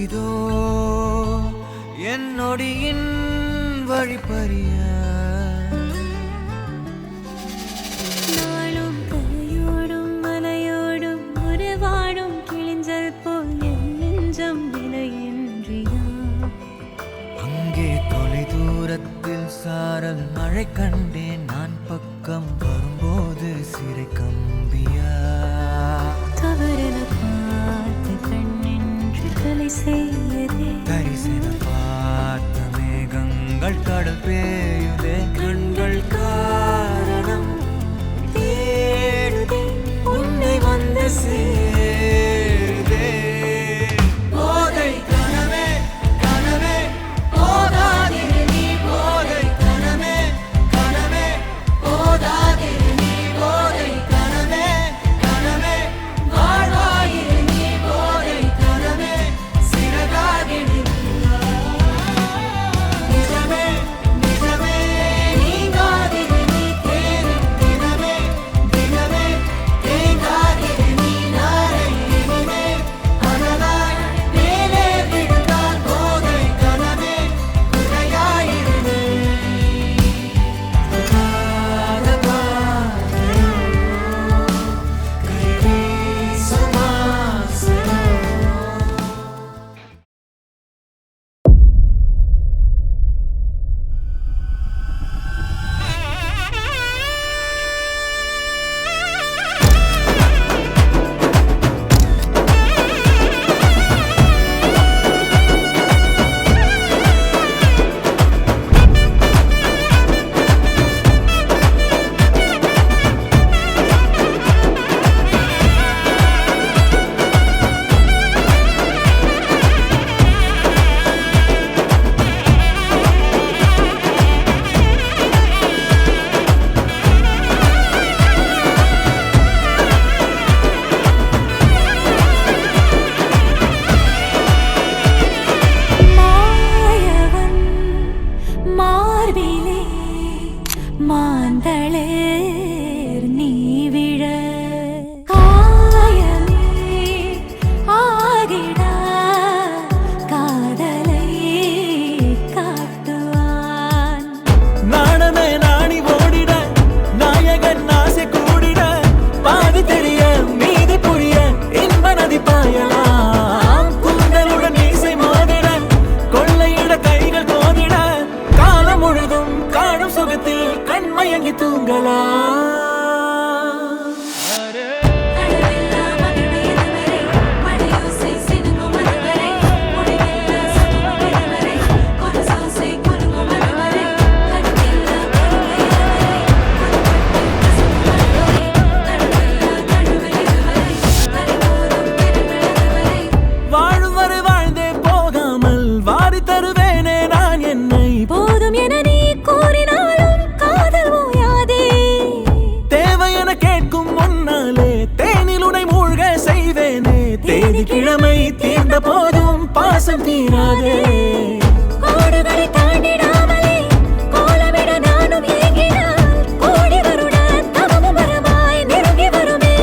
இதோ என் நொடியின் வழிபறிய நாளும் கரையோடும் மலையோடும் உறவாடும் கிழிஞ்சல் போல் என் நெஞ்சம் விலையின்றியா அங்கே தொலை தூரத்தில் சாரல் மழை கண்டேன் நான் பக்கம் வரும்போது சிறை கம்பியா தவறென பார்த்து கண்ணென்று கலை செய்யதே தரிசன பார்த்த மேகங்கள் கடல் பேயுதே கண்கள் காரணம் தேடுதே உன்னை வந்து சேருதே போதை கனவே கனவே போதாதிரு நீ போதை கனவே கனவே போதாதிரு நீ போதை கனவே கனவே வாழ்வாயிரு நீ போதை கனவே சிறகாகிடு நிஜமே நிஜமே நீங்காதிரு நீ தேடும் தினமே தினமே தேங்காதிரு நீ நாளை இனிமே அனலாய் மேலே விழுந்தால் போதை கனவே குறையாயிரு மாயவன் மார்பிலே மாந்தளேர் நீ விழ காயமே ஆகிடா காதலை காட்டுவான் நாணமே நாணி ஓடிட நாயகன் ஆசை கூடிட பாதி தெரிய மீதி புரிய இன்ப நதி பாயலாம் குந்தலுடன் இசை மோதிட கொள்ளையிட கைகள் கோதிட காலம் முழுதும் காணும் சுகத்தில் கண்மயங்கி தூங்கலாம் கடலெல்லா மகிழ்வேதுவரை மழையோசை சினுங்கும் அதுவரை முடிவெல்லா சதுரம் விடுவரை கொலுசோசை குலுங்கும் அதுவரை கண்ணெல்லா கருமையதுவரை வாழும் வரை வாழ்ந்தே போகாமல் வாரி தருவேனே நான் என்னை போதும் என நீ கூறினாலும் காதல் ஓயாதே தேவை என கேட்கும் முன்னாலே தேனிலுனை மூழ்க செய்வேனே தேதி கிழமை தீர்ந்த போதும் பாசம் தீராதே கோடுகளை தாண்டிடாமலே கோலமிட நானும் ஏங்கினால் கோடி வருட தவமும் வரமாய் நெருங்கி வருமே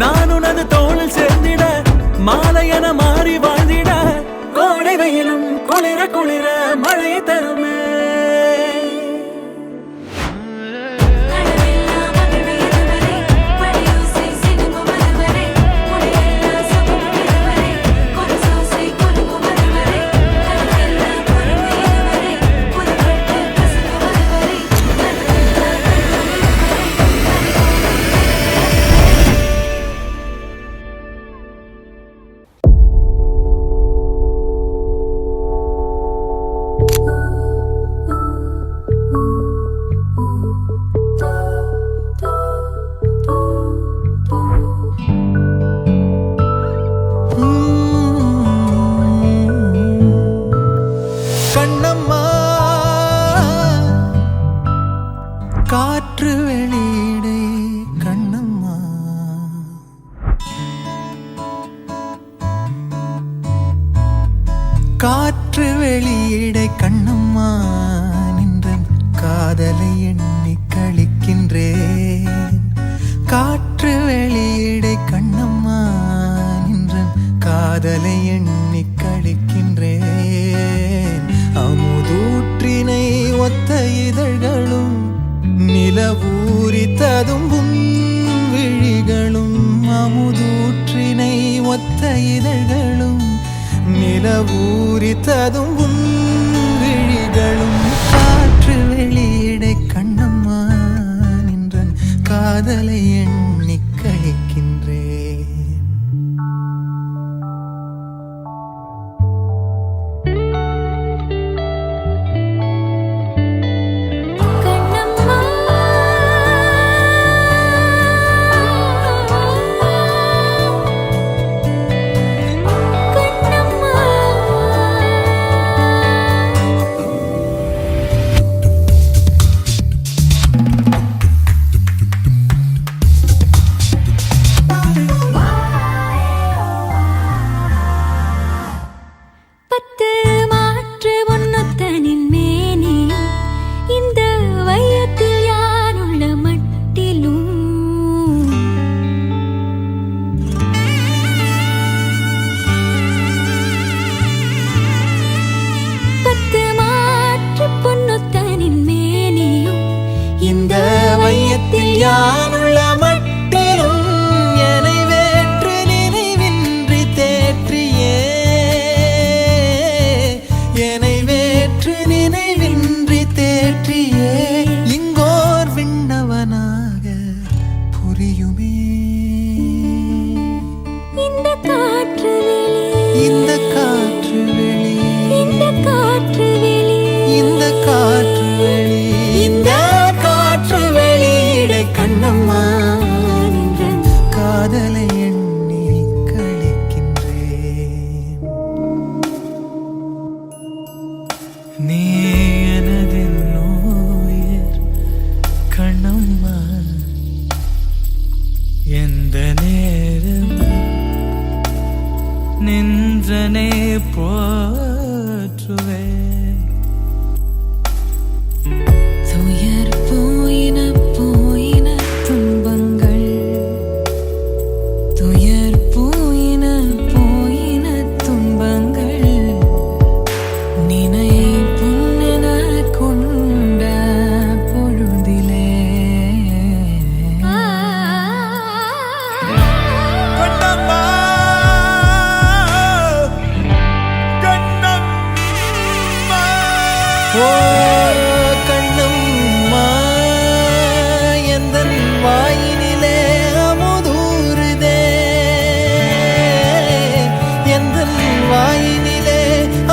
நான் உனது தோளில் சேர்ந்திட மாலை என மாறி வாழ்ந்திட கோடை வெயிலும் குளிர குளிர மழை தருமே கடலெல்லா மகிழ்வேதுவரை மழையோசை சினுங்கும் அதுவரை முடிவெல்லா சதுரம் விடுவரை கொலுசோசை குலுங்கும் அதுவரை கண்ணெல்லா கருமையதுவரை புதுப்பட்டு கசங்கும் அதுவரை கண்ணம்மா காற்று வெளியிடை கண்ணம்மா காற்று வெளியிடை கண்ணம்மா நின்றன் காதலை எண்ணி கழிக்கின்றேன் காற்று வெளியிடை கண்ணம்மா நின்றன் காதலை எண்ணி கழிக்கின்றேன். அமுதூற்றினை ஒத்த இதழ்களும் நிலவூரி ததும்பும் விழிகளும். அமுதூற்றினை ஒத்த இதழ்களும் நிலவூரி ததும்பும் விழிகளும். காற்று வெளியிடை கண்ணம்மா நின்றன் காதலை எண்ணி கழிக்கின்றேன். யானுள்ள மட்டிலும் என்னை வேற்று நினைவின்றி தேற்றியே. என்னை வேற்று நினைவின்றி தேற்றியே. இங்கோர் விண்ணவனாக புரியுமே இந்த காற்று வெளி. இந்த காற்று வெளி. இந்த காற்று வெளி. இந்த காற்று வெளி. இந்த காற்று வெளியிடை கண்ணம்மா நின்றன் காதலை எண்ணி கழிக்கின்றேன். நீ எனது நோயர் கண்ணம்மா. எந்த நேரம் நின்றனே போற்றுவேன். துயர் போயின போயின துன்பங்கள். துயர் போயின போயின துன்பங்கள். நினை பொன்னென கொண்ட பொழுதிலே கண்ணம்மா கண்ணம்மா. ஓ கண்ணம்மா எந்தன் வாயினிலே அமுதூறுதே. எந்தன் வாயினிலே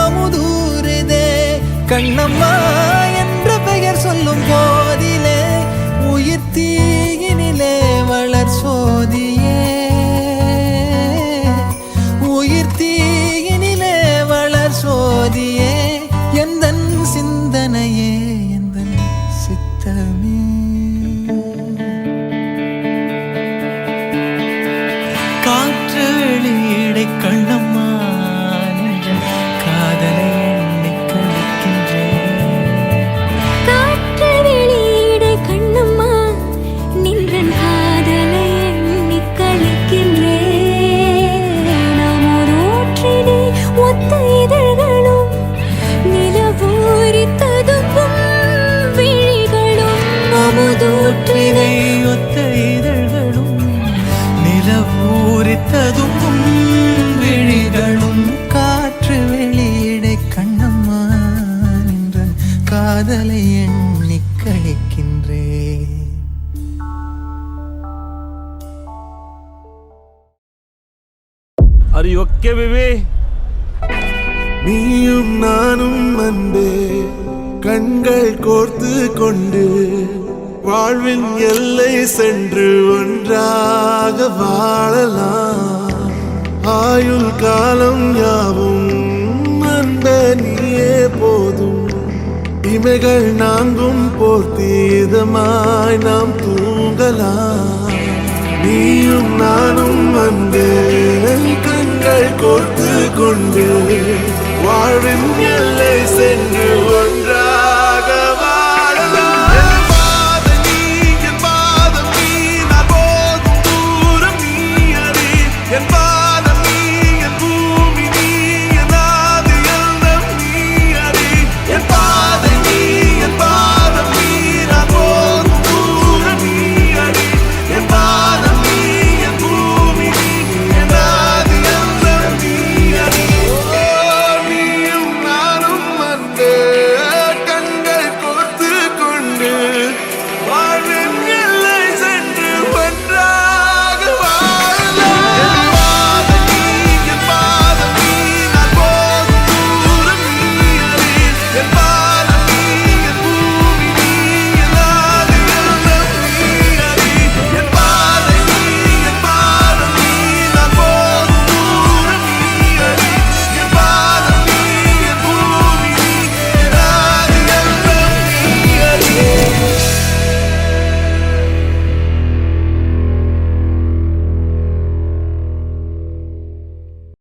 அமுதூறுதே. கண்ணம்மா என்ற பெயர் சொல்லும் போதிலே உயிர் தீயினிலே வளர் சோதியே. உயிர் தீயினிலே வளர் சோதியே. எந்தன் சிந்தனையே எந்தன் சித்தமே. காற்று வெளியிடை கண்ணம்மா நின்றன் காதலை எண்ணி கழிக்கின்றேன். காற்று வெளியிடை கண்ணம்மா நின்றன் காதலை எண்ணி கழிக்கின்றேன். அமுதூற்றினை ஒத்த இதழ்களும் நிலவூரி ததும்பும் விழிகளும். அமுதூற்றினை ஒத்த இதழ்களும் நிலவூரி ததும்பும் விழிகளும். காற்று வெளியிடை கண்ணம்மா நின்றன் காதலை எண்ணி கழிக்கின்றேன். Are you okay, baby? நீயும் நானும் அன்பே கண்கள் கோர்த்து கொண்டு வாழ்வின் எல்லை சென்று ஒன்றாக வாழலாம். ஆயுள் காலம் யாவும் அன்பே நீயே போதும். இமைகள் நான்கும் போர்த்தி இதமாய் நாம் தூங்கலாம். நீயும் நானும் அன்பே கண்கள் கோர்த்து கொண்டு வாழ்வின் எல்லை சென்று ஒன்றாக வாழலாம். என் பாதம் நீ, என் பாதம் நீ, நான் போகும் தூரம் நீ அறி. என்